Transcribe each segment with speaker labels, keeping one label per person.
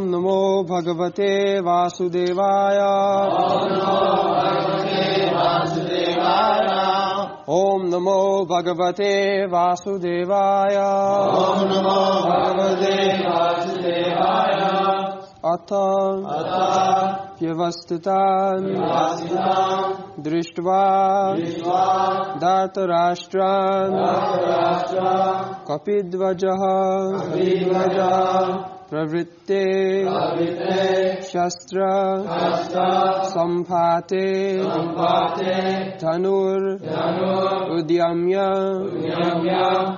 Speaker 1: Om Namo Bhagavate Vasudevaya. Om Namo Bhagavate Vasudevaya.
Speaker 2: Om Namo Bhagavate Vasudevaya.
Speaker 1: Atha Vyavastitan Drishtva Dhartarashtran Kapidvajaha Pravritte Shastra Samphate Dhanur Udyamya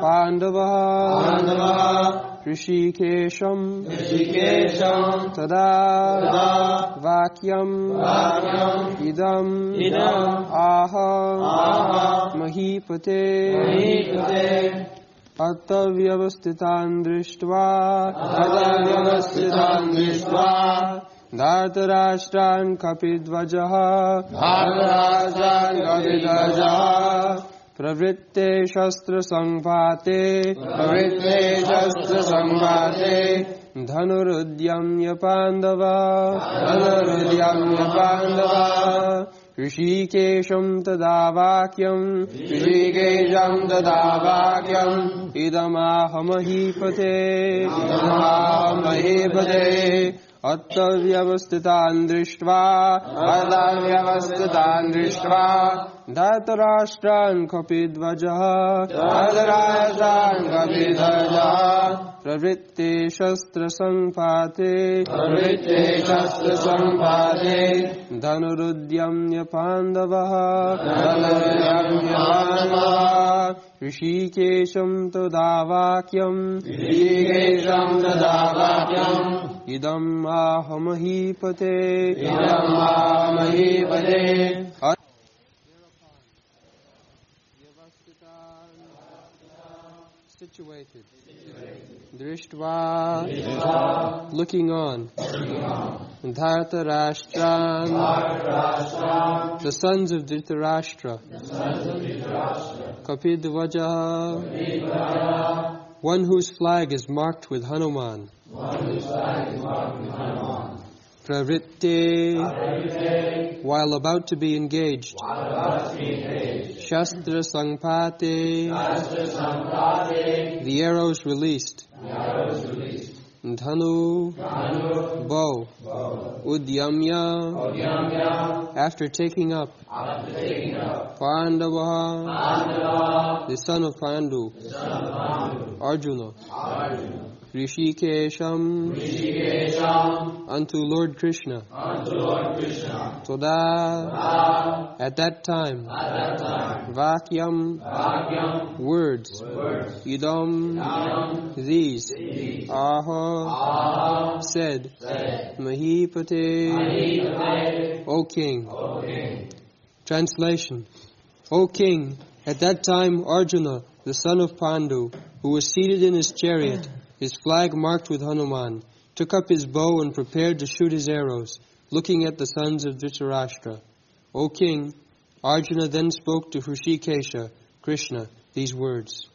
Speaker 1: Pandavaha Rishikesham Tada Vakyam Idam Aha Mahipate Atavyavastitan Drishtva Dhartarashtran Kapidvajaha Pravritte Shastra Sangvate Dhanurudyamya Pandava Rishikesham Tadavakyam Idamahamahi Attavyavastitan Drishtva Dhartarashtran Kapidvajaha Pravritte Shastra Sangpate Dhanurudyamya Pandavaha Rishikesham Tadavakyam Idam Ahamahipate Situated. Drishtva, looking on. Dhartarashtran, the sons of Dhritarashtra. Kapidvajaha, one whose flag is marked with Hanuman. Pravritte, while about to be engaged. Shastra Sangpate, the arrows released. Dhanu, bow. Udyamya, after taking up. Pandavaha, the son of Pandu. Arjuna. Rishikesham, unto Lord Krishna. Toda, at that time. Vakyam, words. Idam, these. Aha, said. Mahipate, O king. Translation. O king, at that time Arjuna, the son of Pandu, who was seated in his chariot, his flag marked with Hanuman, took up his bow and prepared to shoot his arrows, looking at the sons of Dhritarashtra. O king, Arjuna then spoke to Hrishikesha, Krishna, these words.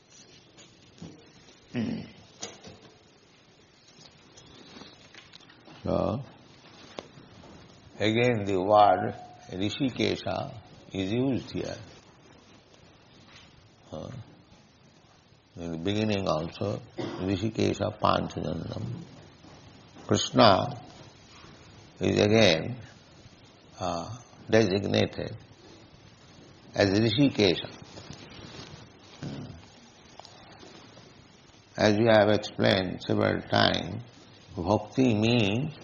Speaker 2: So, again the word Rishikesha is used here. In the beginning also, Rishikesha Panchajanam. Krishna is again designated as Rishikesha. As we have explained several times, Bhakti means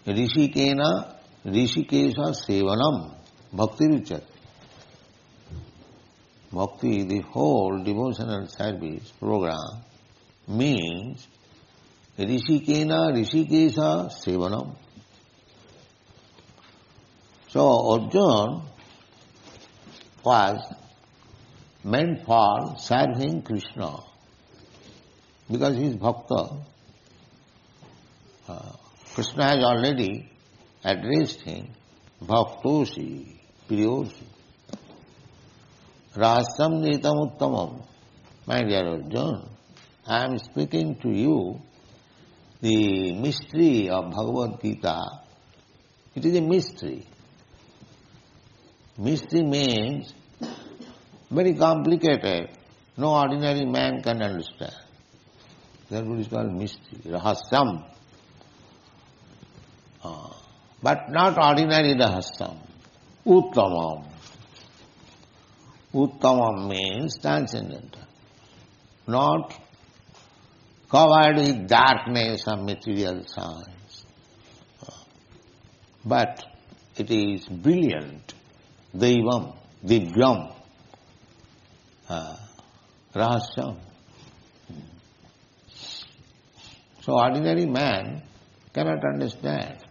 Speaker 2: Rishikena Rishikesha Sevanam Bhakti Richat. Bhakti, the whole devotional service program, means Rishikena Rishikesha Sevanam. So Arjuna was meant for serving Krishna because he is Bhakta. Krishna has already addressed him, Bhaktosi, Priyosi. Rasam Nitam Uttamam. My dear Arjuna, I am speaking to you the mystery of Bhagavad-gita, it is a mystery. Mystery means very complicated. No ordinary man can understand. Therefore it is called mystery, rahasyam. But not ordinary rahasyam. Uttamam. Uttamam means transcendental. Not covered with darkness of material science. But it is brilliant. Devam, divyam, rahasyam. So ordinary man cannot understand.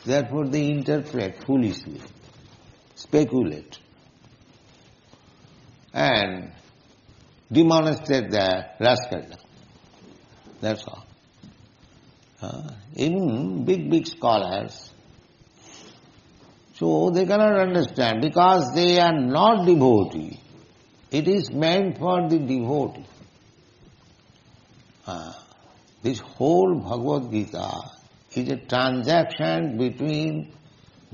Speaker 2: Therefore they interpret foolishly, speculate, and demonstrate their rascals. That's all. Even big scholars, so they cannot understand because they are not devotee. It is meant for the devotee. This whole Bhagavad-gita is a transaction between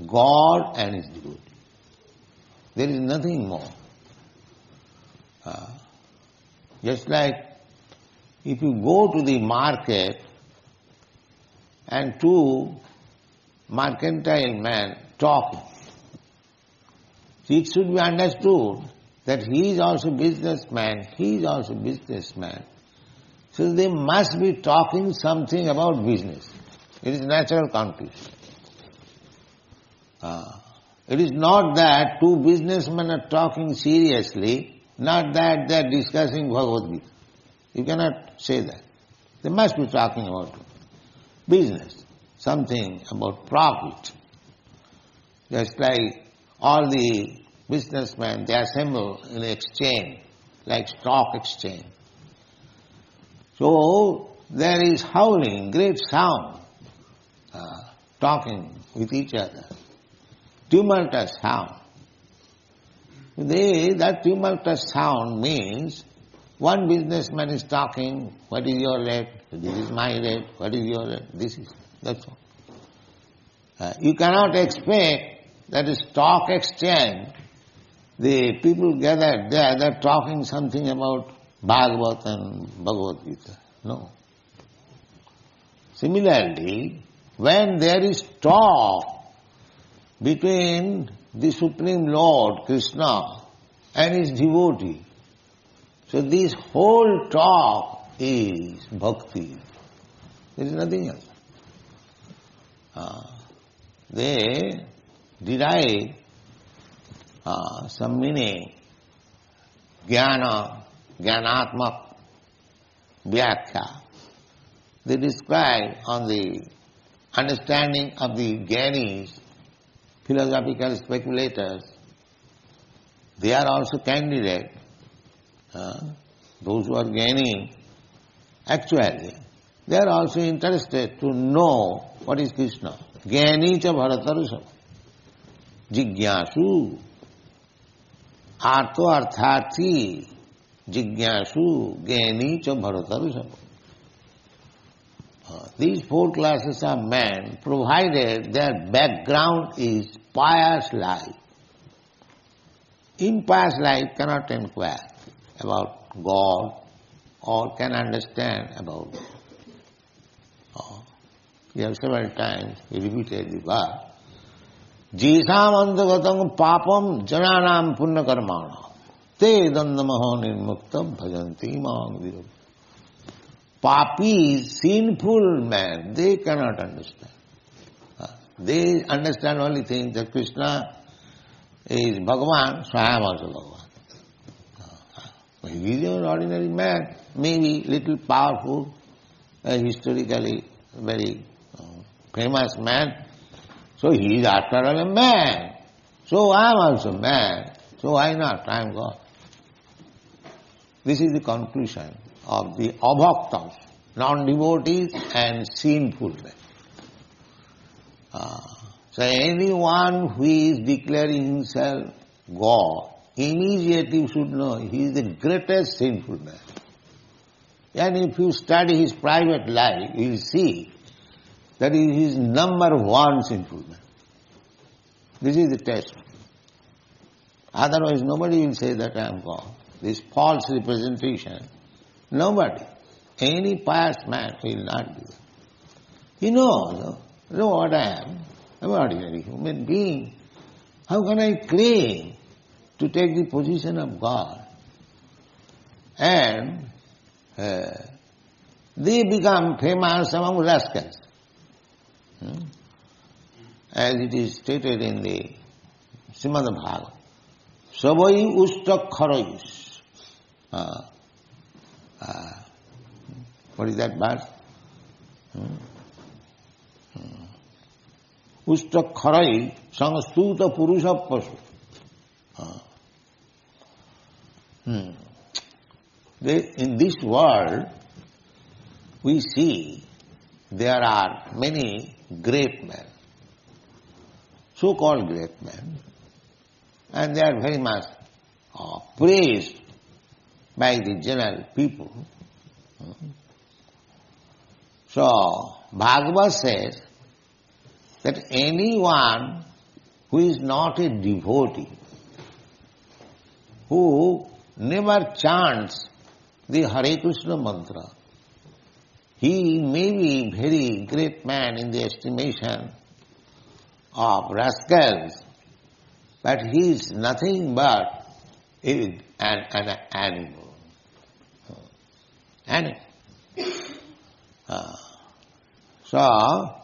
Speaker 2: God and His devotee. There is nothing more. Just like if you go to the market and two mercantile men talking, it should be understood that he is also businessman, he is also businessman. So they must be talking something about business. It is natural conclusion. It is not that two businessmen are talking seriously, not that they are discussing Bhagavad-gita. You cannot say that. They must be talking about business, something about profit. Just like all the businessmen, they assemble in an exchange, like stock exchange. So there is howling, great sound, talking with each other, tumultuous sound. That tumultuous sound means one businessman is talking, what is your rate, this is my rate, what is your rate, that's all. You cannot expect that a stock exchange, the people gathered there, they are talking something about Bhagavad and Bhagavad-gita. No. Similarly, when there is talk between the Supreme Lord, Krishna, and his devotee, so this whole talk is bhakti. There is nothing else. They derive some meaning, jnana, jnanatmak, vyakhya. They describe on the understanding of the jnanis, philosophical speculators. They are also candidate. Those who are jnani, actually, they are also interested to know what is Krishna. Jnani cha bharatarusam. Jigyasu. Artho artharthi. Jigyasu. Jnani cha bharatarusam. These four classes of men, provided their background is pious life. Impious life cannot inquire about God or can understand about God. We have several times repeated the verse, Jisam antagatam papam jananam punya karmana te dandamaho nirmuktam bhajanti mang. Papis, sinful men, they cannot understand. They understand only things that Krishna is Bhagavan, so I am also Bhagavan. He is an ordinary man, maybe little powerful, historically very famous man. So he is after all a man. So I am also man. So why not? I am God. This is the conclusion of the abhaktas, non-devotees and sinful men. So anyone who is declaring himself God, immediately should know he is the greatest sinful man. And if you study his private life, you will see that he is number one sinful man. This is the test. Otherwise nobody will say that I am God. This false representation, nobody, any pious man will not do that. He knows, know what I am. I am an ordinary human being. How can I claim to take the position of God? And they become famous among rascals. As it is stated in the Srimad-Bhagavatam. Savai ustakharais. What is that verse? Ustakharai samstuta purusha pasu. In this world, we see there are many great men, so-called great men, and they are very much praised by the general people. So, Bhagavad says that anyone who is not a devotee, who never chants the Hare Krishna mantra, he may be very great man in the estimation of rascals, but he is nothing but an animal. So,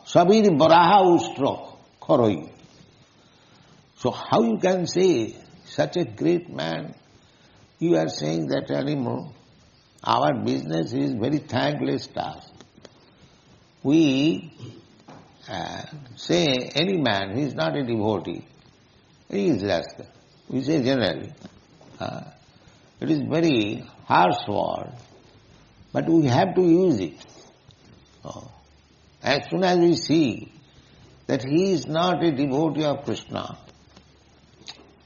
Speaker 2: sabir baraha ustro kharoi. So how you can say such a great man, you are saying that animal? Our business is very thankless task. We say any man who is not a devotee, he is rascal. We say generally. It is very harsh word, but we have to use it. As soon as we see that he is not a devotee of Krishna,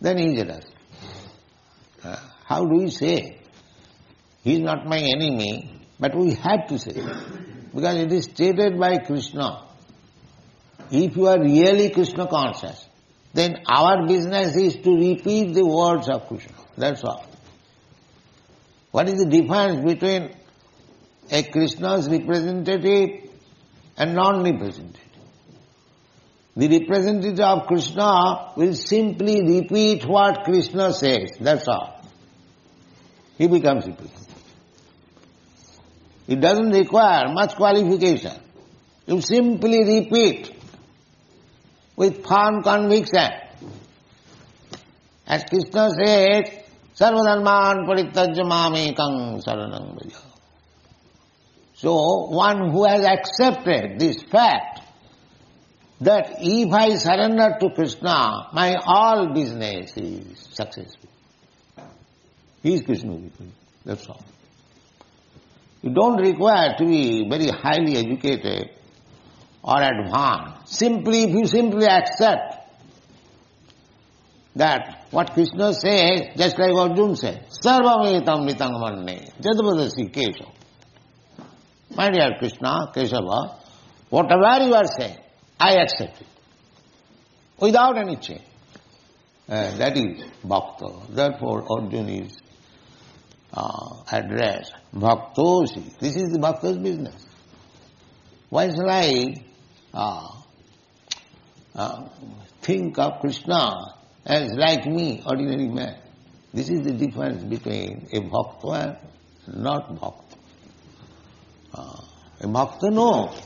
Speaker 2: then he is a rascal. How do we say? He is not my enemy, but we have to say, because it is stated by Krishna. If you are really Krishna conscious, then our business is to repeat the words of Krishna. That's all. What is the difference between a Krishna's representative and non-representative? The representative of Krishna will simply repeat what Krishna says. That's all. He becomes representative. It doesn't require much qualification. You simply repeat with firm conviction. As Krishna says, sarvadharman parityajya mamekam saranam vraja. So one who has accepted this fact that if I surrender to Krishna, my all business is successful. He is Krishna. That's all. You don't require to be very highly educated or advanced. If you simply accept that what Krishna says, just like Arjuna said, sarvametam nitang manne, jadvadasi kesha. My dear Krishna, Kesava, whatever you are saying, I accept it. Without any change. That is Bhakta. Therefore Arjuna is addressed. Bhaktosi. This is the Bhakta's business. Why shall I think of Krishna as like me, ordinary man? This is the difference between a Bhakta and not Bhakta. A Bhakta knows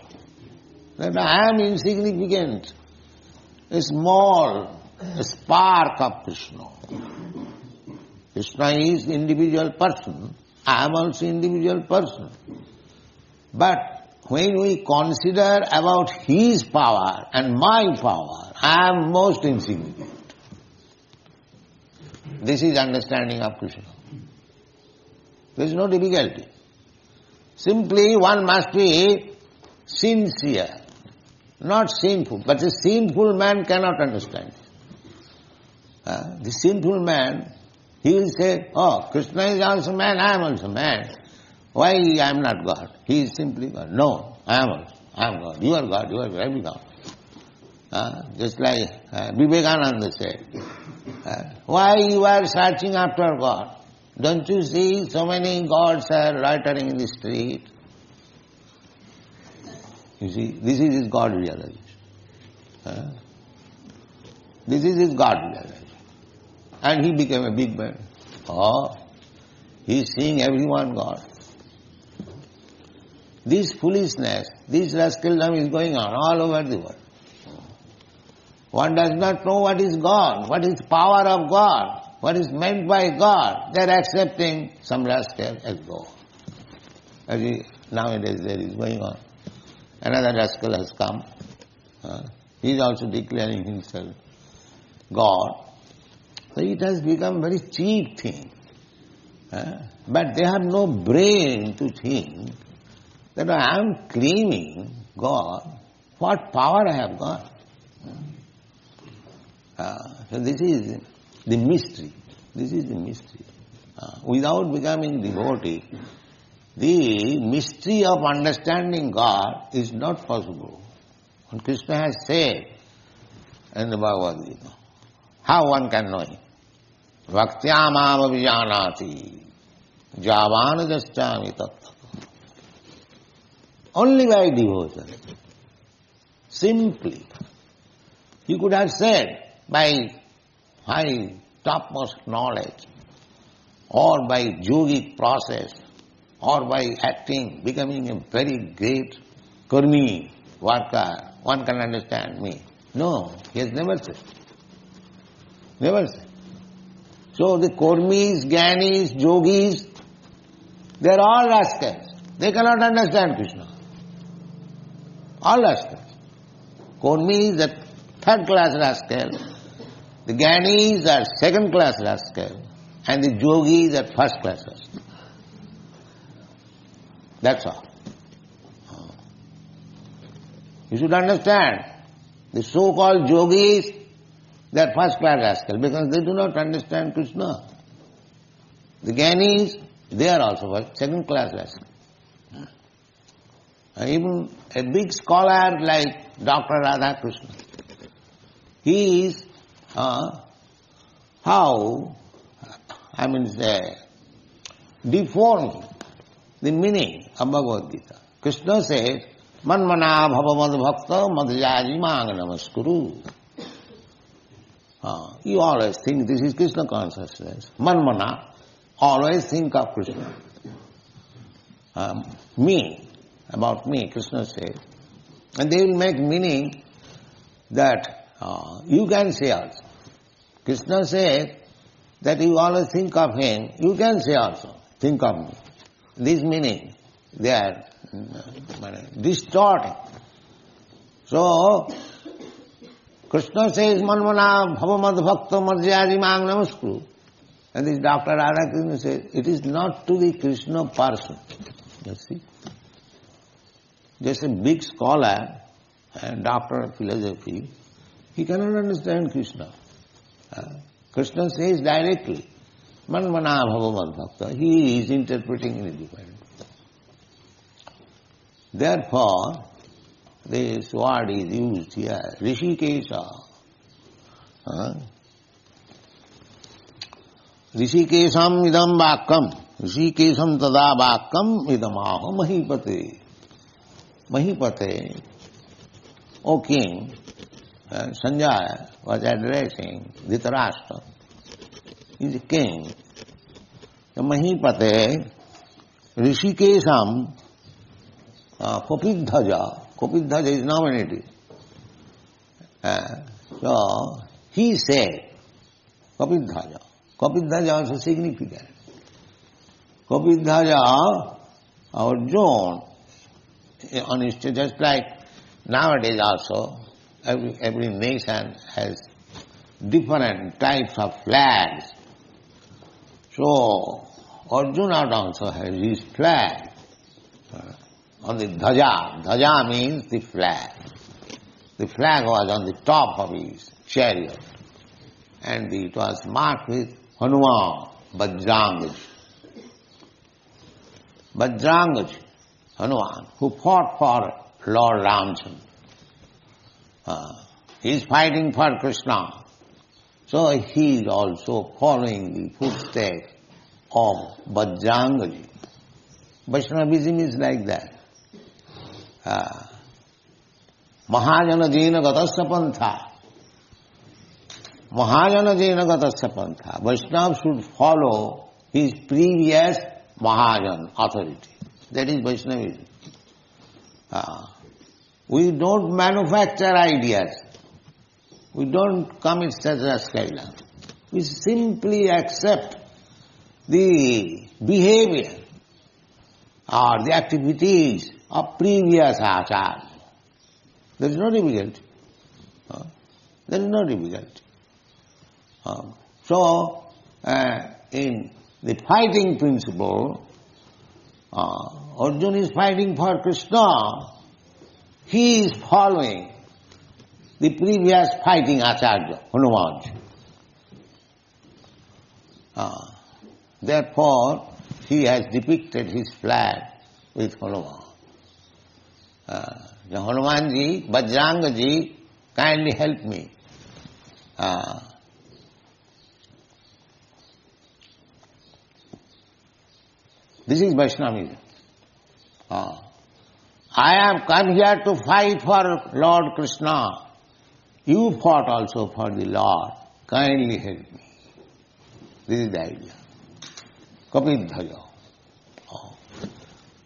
Speaker 2: that I am insignificant, a small spark of Krishna. Krishna is individual person. I am also individual person. But when we consider about his power and my power, I am most insignificant. This is understanding of Krishna. There is no difficulty. Simply one must be sincere, not sinful. But a sinful man cannot understand. The sinful man, he will say, oh, Krishna is also man, I am also man. Why I am not God? He is simply God. No, I am also. I am God. You are God. You are very God. Just like Vivekananda said, why you are searching after God? Don't you see so many gods are loitering in the street? You see, this is his God realization. This is his God realization. And he became a big man. He is seeing everyone God. This foolishness, this rascaldom is going on all over the world. One does not know what is God, what is power of God, what is meant by God. They are accepting some rascal as God. Nowadays there is going on. Another rascal has come. He is also declaring himself God. So it has become a very cheap thing. But they have no brain to think that I am claiming God. What power I have got? So this is the mystery. This is the mystery. Without becoming devotee, the mystery of understanding God is not possible. And Krishna has said in the Bhagavad-gita, how one can know Him? Bhaktyamam avijanati javanajasthami tattva. Only by devotion. Simply. He could have said by high topmost knowledge, or by yogic process, or by acting, becoming a very great karmi worker, one can understand me. No, he has never said. Never said. So the karmis, jnanis, yogis, they are all rascals. They cannot understand Krishna. All rascals. Karmi is a third-class rascal. The jnanis are second-class rascal. And the yogis are first-class rascal. That's all. You should understand, the so-called yogis, they are first-class rascals because they do not understand Krishna. The jnanis, they are also second-class rascals. Even a big scholar like Dr. Radhakrishna, he is deforming the meaning of Bhagavad-gita. Krishna says, Manmana bhava mad bhakta madhyaji mang namaskuru. You always think this is Krishna consciousness. Manmana, always think of Krishna. About me, Krishna says. And they will make meaning that you can say also. Krishna says that you always think of him, you can say also, think of me. This meaning, they are distorting. So, Krishna says, Manmana bhavamad bhakta madhyadi mang namaskuru. And this Dr. Radhakrishna says, it is not to the Krishna person. You see? Just a big scholar and doctor of philosophy, he cannot understand Krishna. Krishna says directly, Manmana bhavamad bhakta. He is interpreting in a different way. Therefore, this word is used here, Rishikesha. Rishikesham idam vakam, Rishikesham tada vakam idamaho mahipate. Mahipate, O king, Sanjaya was addressing Dhritarashtra. He is a king. The Mahipate, Rishikesham, Kopidhaja is nominative. So, he said, Kopidhaja also significant. Kopidhaja, Arjuna, on his just like nowadays also, every nation has different types of flags. So, Arjuna also has his flag on the dhaja. Dhaja means the flag. The flag was on the top of his chariot and it was marked with Hanuman, Bajrangaji, Hanuman, who fought for Lord Ramchandra. He is fighting for Krishna. So he is also following the footsteps of Bajrangaji. Vaishnavism is like that. Mahajana Jena Gatasya Pantha. Mahajana Jena Gatasya Pantha. Vaishnava should follow his previous Mahajan authority. That is Vaishnavism. We don't manufacture ideas. We don't commit such Rascals. We simply accept the behavior or the activities of previous Acharya. There is no difficulty. There is no difficulty. So, in the fighting principle, Arjuna is fighting for Krishna. He is following the previous fighting Acharya, Hanuman. Therefore, he has depicted his flag with Hanuman. Hanumanji, Bajrangaji, kindly help me. This is Vaishnavism. I have come here to fight for Lord Krishna. You fought also for the Lord. Kindly help me. This is the idea. Kapidhaja.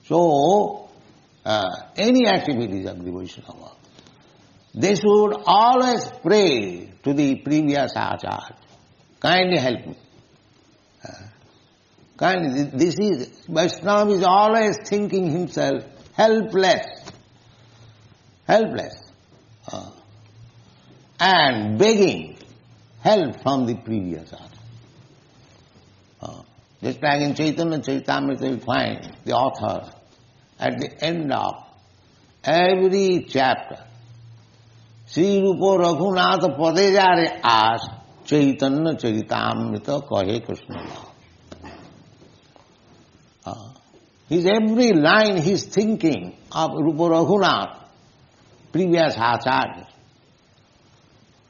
Speaker 2: So, any activities of the Vaishnava, they should always pray to the previous Acharya. Kindly help me. Kindly, this is, Vaishnava is always thinking himself helpless. Helpless. And begging help from the previous Acharya. Just like in Chaitanya Charitamrita you find the author at the end of every chapter, Sri Rupa Raghunatha Padejare as Chaitanya Charitamrita Kahe Krishna. His every line he is thinking of Rupa Raghunath, previous Acharya.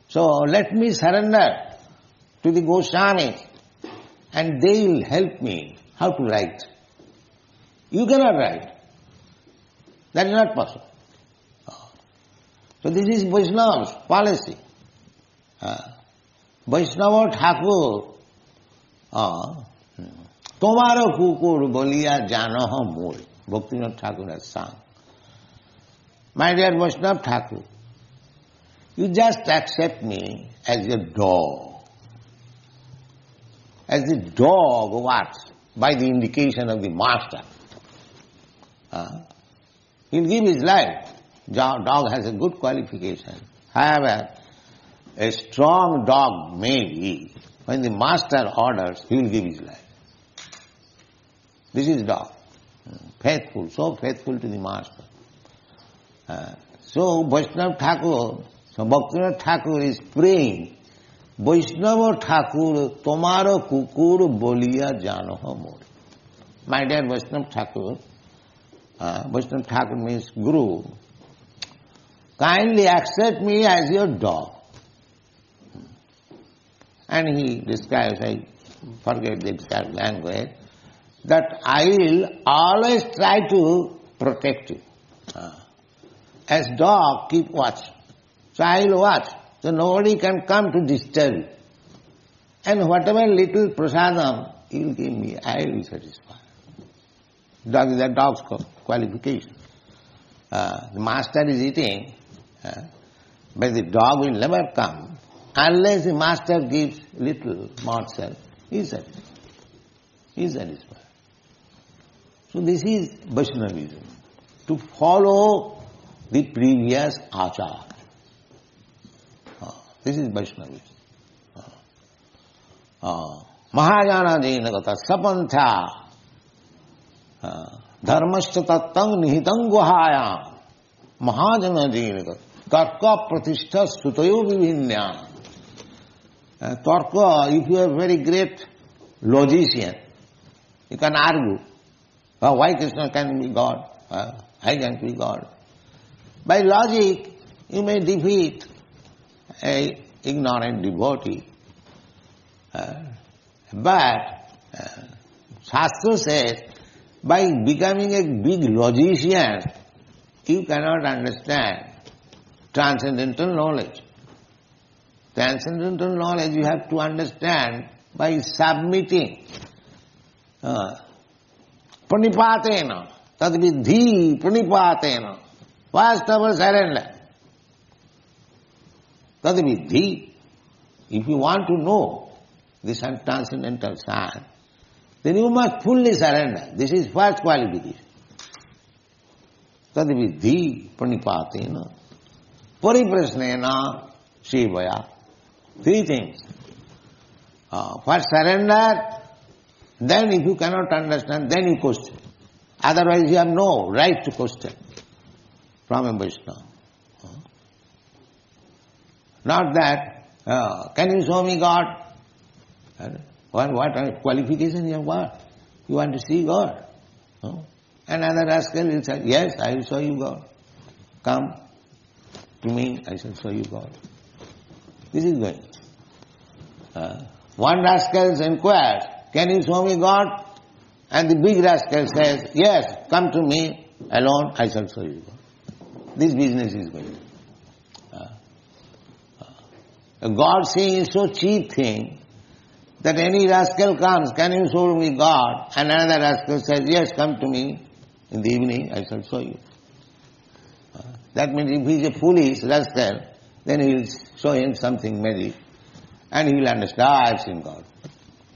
Speaker 2: So let me surrender to the Goswami and they will help me how to write. You cannot write. That is not possible. So this is Vaishnava's policy. Vaishnava Thakur Tomaro kukur bolia janoha mul. Bhaktivedanta Thakur has sung. My dear Vaishnava Thakur, you just accept me as your dog. As the dog what? By the indication of the master. He'll give his life. Dog has a good qualification. However, a strong dog may be, when the master orders, he will give his life. This is dog. Faithful, so faithful to the master. So Vaishnava Thakur, so Bhaktivedanta Thakur is praying, Vaishnava Thakur, tomaro kukur bolia janoha mor. My dear Vaishnava Thakur means Guru, kindly accept me as your dog. And he describes, I forget the exact language, that I will always try to protect you. As dog, keep watch. So I will watch. So nobody can come to disturb you. And whatever little prasadam you will give me, I will be satisfied. Dog is a dog's qualification. The master is eating, but the dog will never come unless the master gives little morsel. He is satisfied. He is satisfied. So this is Vaishnavism, to follow the previous Acharya. This is Vaishnavism. Mahajana Jena Gata Sapantha Dharmascha Tattang Nihitam Guhayam Mahajana Jena Gata Tarka Pratishtha Sutayo Vivinya. Tarka, if you are a very great logician, you can argue. Why Krishna can be God? I can't be God. By logic, you may defeat an ignorant devotee. But Shastra says, by becoming a big logician, you cannot understand transcendental knowledge. Transcendental knowledge you have to understand by submitting. Pranipatena, tadvidhi pranipatena. First of all, surrender. Tadvidhi. If you want to know this transcendental science, then you must fully surrender. This is first qualification. Tadvidhi pranipatena. Pariprasnena sevaya. Three things. First surrender, then if you cannot understand, then you question. Otherwise you have no right to question from a Vaishnava. Not that, can you show me God? What qualification you have got? You want to see God? Another rascal will say, yes, I will show you God. Come to me, I shall show you God. This is going. One rascal inquires, can you show me God? And the big rascal says, yes, come to me alone, I shall show you God. This business is going. God seeing is so cheap thing that any rascal comes, can you show me God? And another rascal says, yes, come to me in the evening, I shall show you. That means if he is a foolish rascal, then he will show him something magic, and he will understand, I have seen God.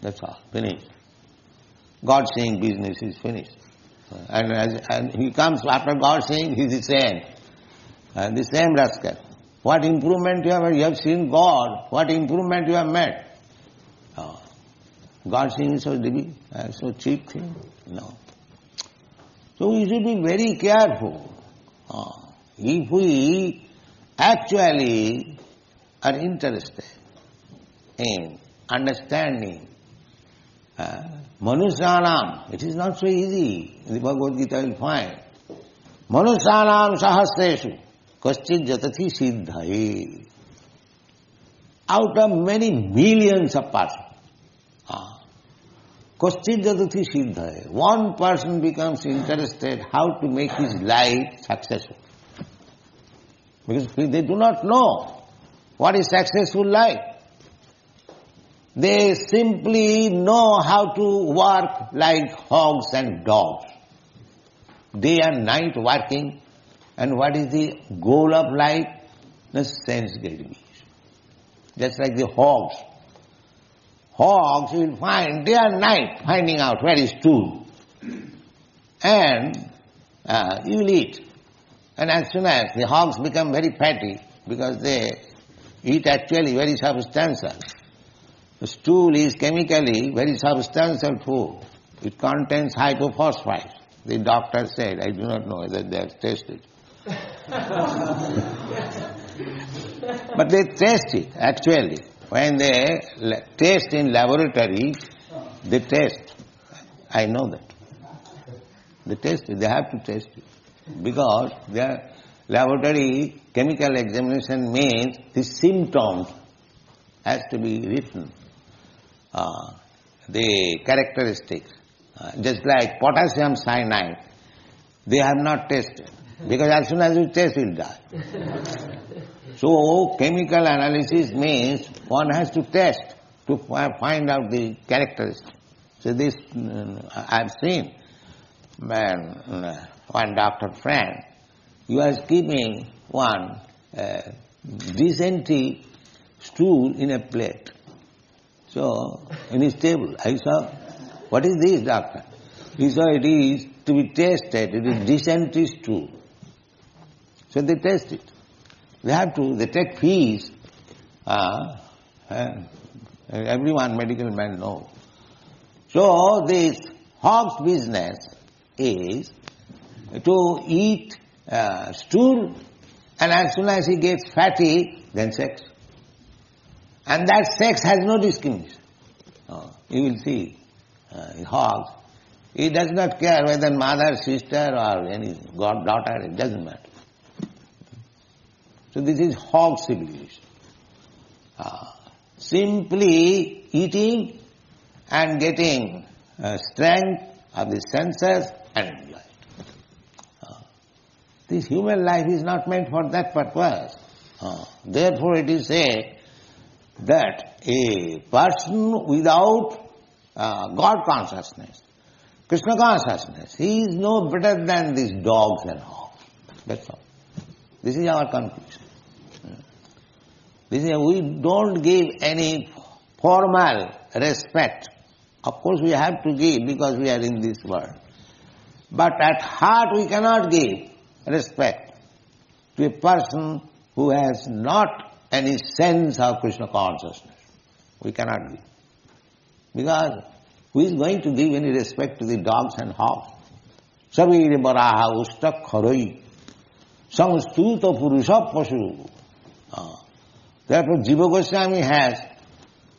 Speaker 2: That's all, finished. God seeing business is finished. And he comes after God seeing, he is the same. The same rascal. What improvement you have seen God, what improvement you have made? God seeing is so cheap thing? No. So we should be very careful. If we actually are interested in understanding Manusyanam, it is not so easy. In the Bhagavad-gita you will find Manusyanam sahasreshu kaschid jatati siddhaye. Out of many millions of persons, kaschid jatati siddhaye, one person becomes interested how to make his life successful. Because they do not know what is successful life. They simply know how to work like hogs and dogs. Day and night working. And what is the goal of life? The sense gratification. Just like the hogs. Hogs you will find day and night finding out where is stool. And you will eat. And as soon as the hogs become very fatty, because they eat actually very substantial. The stool is chemically very substantial food. It contains hypophosphate. The doctor said, I do not know whether they have tested. But they test it, actually. When they test in laboratory, they test. I know that. They test it, they have to test it. Because their laboratory chemical examination means the symptoms has to be written. The characteristics, just like potassium cyanide, they have not tested. Because as soon as you test, you will die. So, chemical analysis means one has to test to find out the characteristics. So this, I have seen one doctor friend, he was keeping one dysentery stool in a plate. So, in his table, I saw, what is this, doctor? He saw it is to be tested, it is dysentery stool. So they test it. They take fees. Everyone, medical man knows. So this hog's business is to eat stool, and as soon as he gets fatty, then sex. And that sex has no discrimination. You will see, hogs, he does not care whether mother, sister or any goddaughter, it doesn't matter. So this is hog civilization. Simply eating and getting strength of the senses and life. This human life is not meant for that purpose. Therefore it is said that a person without God consciousness, Krishna consciousness, he is no better than these dogs and hogs. That's all. This is our conclusion. We don't give any formal respect. Of course we have to give because we are in this world. But at heart we cannot give respect to a person who has not any sense of Krishna consciousness. We cannot give. Because who is going to give any respect to the dogs and hogs? Savire baraha ustak kharoi samstuta purusha pashu. Therefore Jiva Goswami has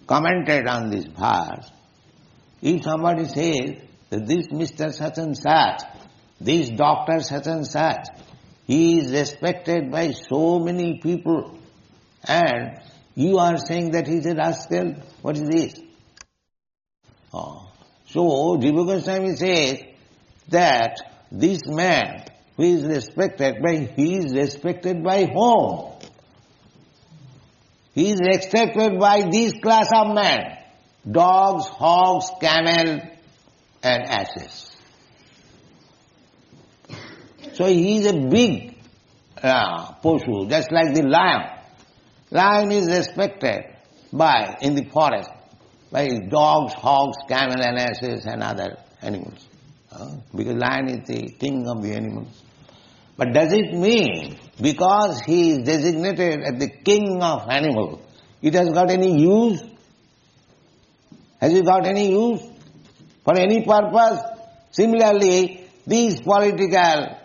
Speaker 2: commented on this verse. If somebody says that this Mr. such and such, this doctor such and such, he is respected by so many people, and you are saying that he is a rascal, what is this? So Jiva Goswami says that this man who is respected he is respected by whom? He is respected by this class of men: dogs, hogs, camel and asses. So he is a big poshu, just like the lion. Lion is respected in the forest by dogs, hogs, camel and asses and other animals. Because lion is the king of the animals. But does it mean because he is designated as the king of animals, it has got any use? Has it got any use? For any purpose? Similarly, these political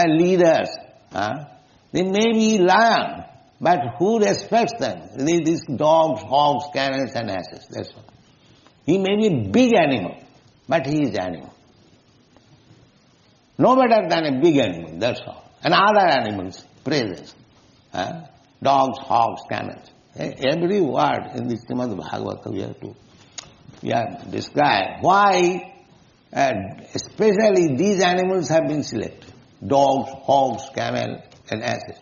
Speaker 2: leaders, they may be lion, but who respects them? These dogs, hogs, camels and asses, that's all. He may be a big animal, but he is animal. No better than a big animal, that's all. And other animals, praises. Dogs, hogs, camels. Every word in the Srimad-Bhagavatam we have to describe why especially these animals have been selected. Dogs, hogs, camel and asses.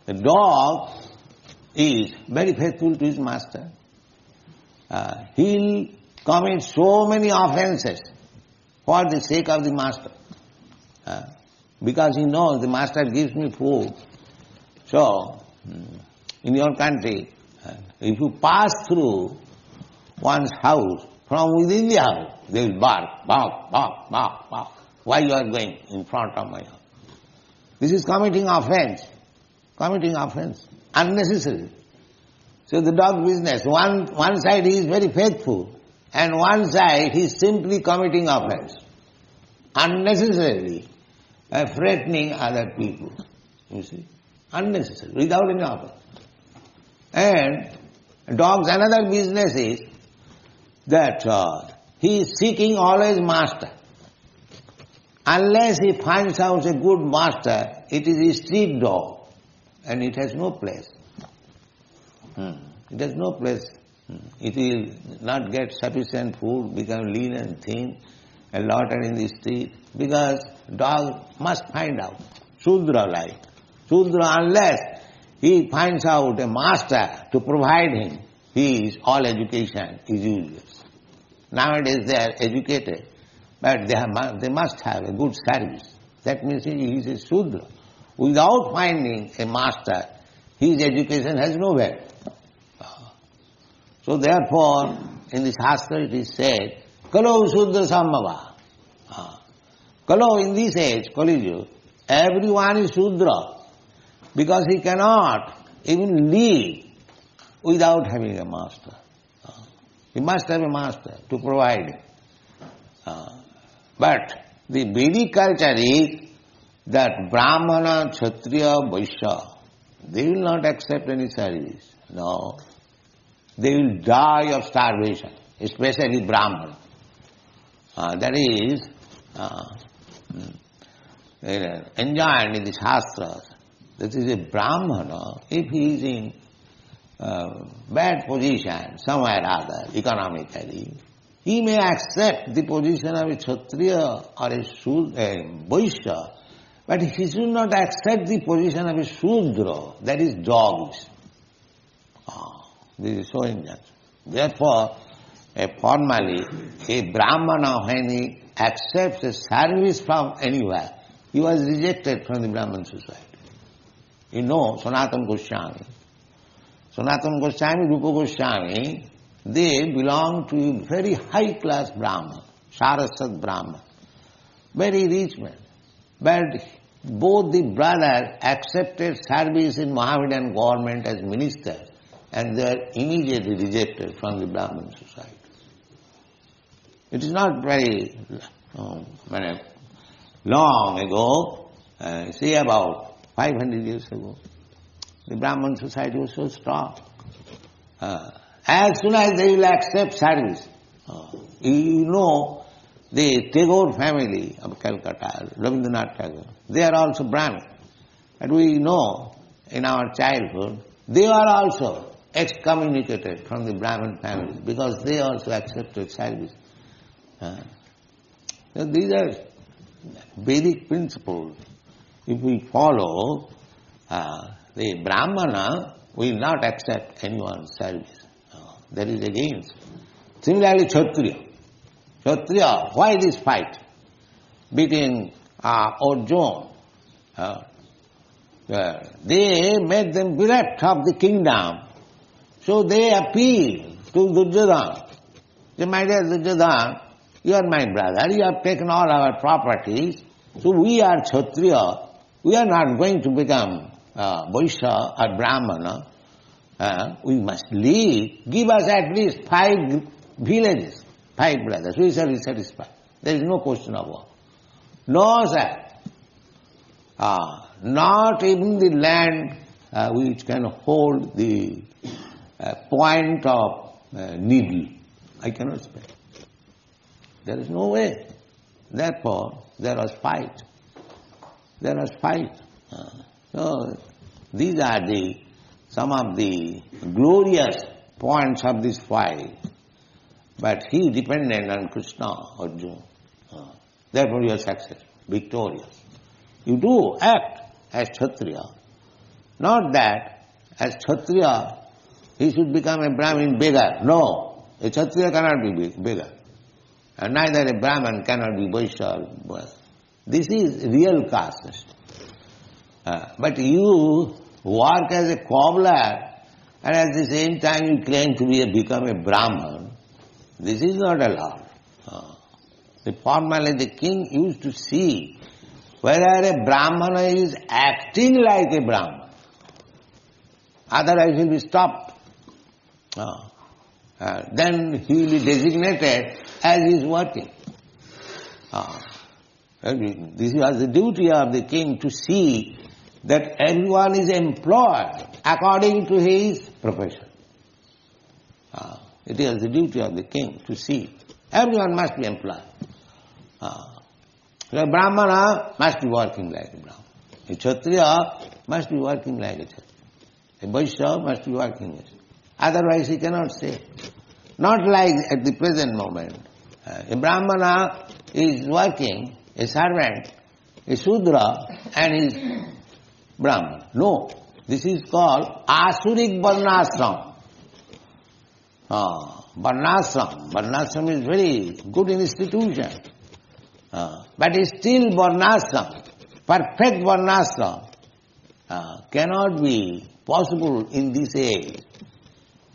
Speaker 2: The dog is very faithful to his master. He'll commit so many offenses for the sake of the master. Because he knows the master gives me food. So, in your country, if you pass through one's house, from within the house, they will bark, bark, bark, bark, bark. Why you are going in front of my house? This is committing offense, unnecessary. So the dog business, one side he is very faithful, and one side he is simply committing offense, unnecessarily threatening other people, you see, unnecessary, without any offense. And dog's another business is that he is seeking always master. Unless he finds out a good master, it is a street dog, and it has no place. It has no place. It will not get sufficient food, become lean and thin, and laughter in the street, because dog must find out, Shudra like. Shudra, unless he finds out a master to provide him, all education is useless. Nowadays they are educated, but they must have a good service. That means he is a Shudra. Without finding a master, his education has no value. So therefore, in the Shastra it is said, Kalo Shudra Sambhava. Kalo, in this age, Kali, everyone is Shudra, because he cannot even live without having a master. He must have a master to provide him. But the Vedic culture is that Brahmana, Kshatriya, Vaishya, they will not accept any service. No. They will die of starvation, especially Brahmana. That is enjoined in the Shastras. That is a Brahmana, if he is in bad position somewhere or other, economically, he may accept the position of a Kshatriya or a Vaishya, but he should not accept the position of a Shudra, that is dogs. This is showing that. Therefore, formally, a Brahmana, when he accepts a service from anywhere, he was rejected from the Brahman society. You know, Sanatana Goswami, Rupa Goswami, they belong to a very high class Brahman, Saraswat Brahman, very rich man. But both the brothers accepted service in Mohammedan government as ministers, and they are immediately rejected from the Brahman society. It is not very long ago, say about 500 years ago, the Brahman society was so strong. As soon as they will accept service, you know, the Tagore family of Calcutta, Rabindranath Tagore, they are also Brahmin. And we know in our childhood, they are also excommunicated from the Brahmin family because they also accepted service. So these are Vedic principles. If we follow, the Brahmana will not accept anyone's service. That is against. Similarly, Kshatriya. Kshatriya, why this fight between Arjuna? They made them bereft of the kingdom. So they appealed to Duryodhana. They, my dear Duryodhana, you are my brother, you have taken all our properties, so we are Kshatriya, we are not going to become Vaishya or Brahmana. We must leave. Give us at least 5 villages, 5 brothers. We shall be satisfied. There is no question of war. No, sir. Not even the land which can hold the point of needle. I cannot spare. There is no way. Therefore, there was fight. There was fight. So, these are some of the glorious points of this fight. But he depended on Krishna, Arjuna. Therefore you are successful, victorious. You do act as Kshatriya. Not that as Kshatriya he should become a Brahmin beggar. No, a Kshatriya cannot be beggar. And neither a Brahman cannot be Vaishya. This is real caste system. But you work as a cobbler and at the same time you claim to become a Brahman. This is not allowed. Formerly the king used to see whether a Brahmana is acting like a Brahman. Otherwise he will be stopped. Then he will be designated as he is working. This was the duty of the king to see that everyone is employed according to his profession. It is the duty of the king to see. Everyone must be employed. A Brahmana must be working like a Brahmana. A Kshatriya must be working like a Kshatriya. A Vaishya must be working like a Kshatriya. Otherwise he cannot say. Not like at the present moment. A Brahmana is working, a servant, a Shudra, and is Brahman. No. This is called Asurik Varnashram. Varnashram. Varnashram is very good institution. But it's still Varnashram. Perfect Varnashram cannot be possible in this age.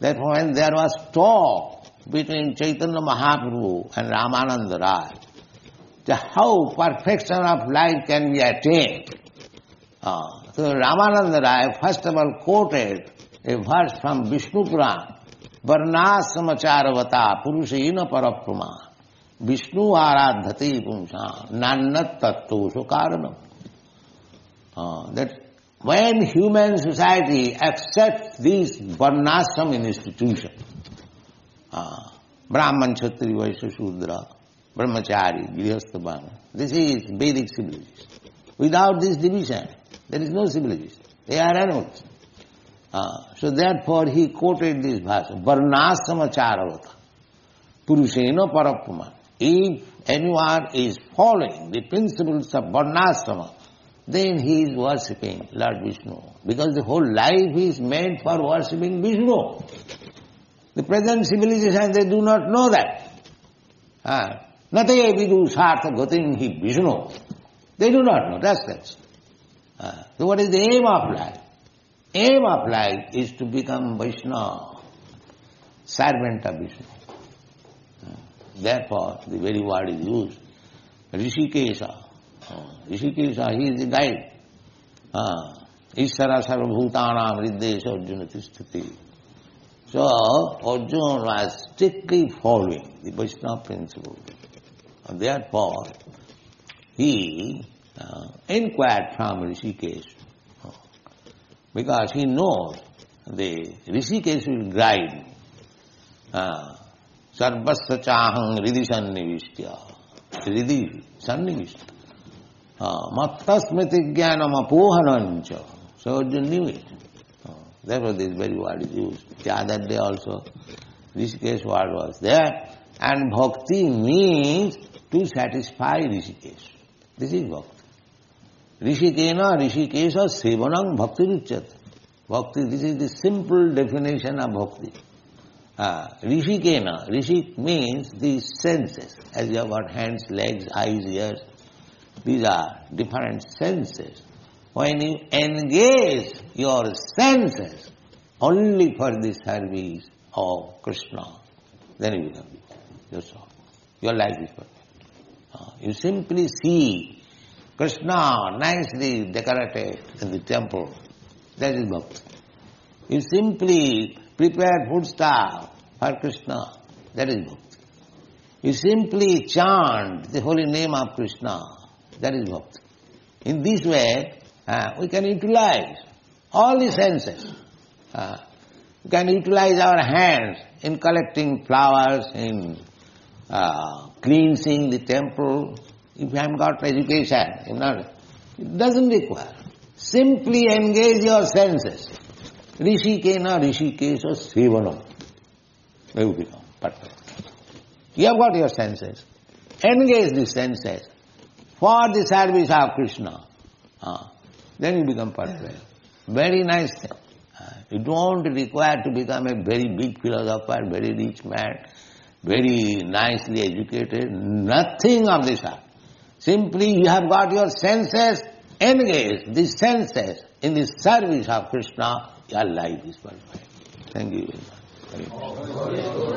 Speaker 2: Therefore, when there was talk between Chaitanya Mahaprabhu and Ramananda Rai, how perfection of life can be attained. So Ramananda Rai first of all quoted a verse from Vishnu Purana, Varnasamacharavata Purushena Paraprama Vishnu Aradhati Pumsa Nannat Tattosho Karanam. That when human society accepts this Varnashram institution, Brahman, Kshatriya, Vaishya, Shudra, Brahmachari, Grihastha, this is Vedic civilization. Without this division, there is no civilization. They are animals. So therefore he quoted this verse, Varnasama Charavata, Purushena Parapama. If anyone is following the principles of Varnasama, then he is worshipping Lord Vishnu. Because the whole life is meant for worshipping Vishnu. The present civilization, they do not know that. Nataye vidu sartha gatin hi Vishnu. They do not know, Rascals. So what is the aim of life? Aim of life is to become Vaishnava, servant of Vishnu. Therefore, the very word is used. Rishikesha. Rishikesha, he is the guide. Ishara sarva bhutanam riddesha Arjuna tisthati. So, Arjuna was strictly following the Vaishnava principle. And therefore, he inquired from Rishikesh. Because he knows the Rishikesh will guide. Sarvasya chahang ridhi sannivishya. Ridhi sannivishya. Mattasmiti jnanam apohanancha. So Arjuna knew it. Therefore this very word is used. The other day also Rishikesh word was there. And bhakti means to satisfy Rishikesh. This is bhakti. Rishikena Rishikesha sevanam bhakti ruchyate. Bhakti, this is the simple definition of bhakti. Rishikena, Rishik means the senses. As you have got hands, legs, eyes, ears, these are different senses. When you engage your senses only for the service of Krishna, then you become yourself. Your life is perfect. You simply see Krishna nicely decorated in the temple. That is bhakti. You simply prepare foodstuff for Krishna. That is bhakti. You simply chant the holy name of Krishna. That is bhakti. In this way, we can utilize all the senses. We can utilize our hands in collecting flowers, in cleansing the temple. If you haven't got education, it doesn't require. Simply engage your senses. Rishikena Rishikesha Sevanam. You become perfect. You have got your senses. Engage the senses for the service of Krishna. Then you become perfect. Very nice thing. You don't require to become a very big philosopher, very rich man, very nicely educated. Nothing of this sort. Simply you have got your senses, engage the senses in the service of Krishna, your life is perfect. Thank you very much.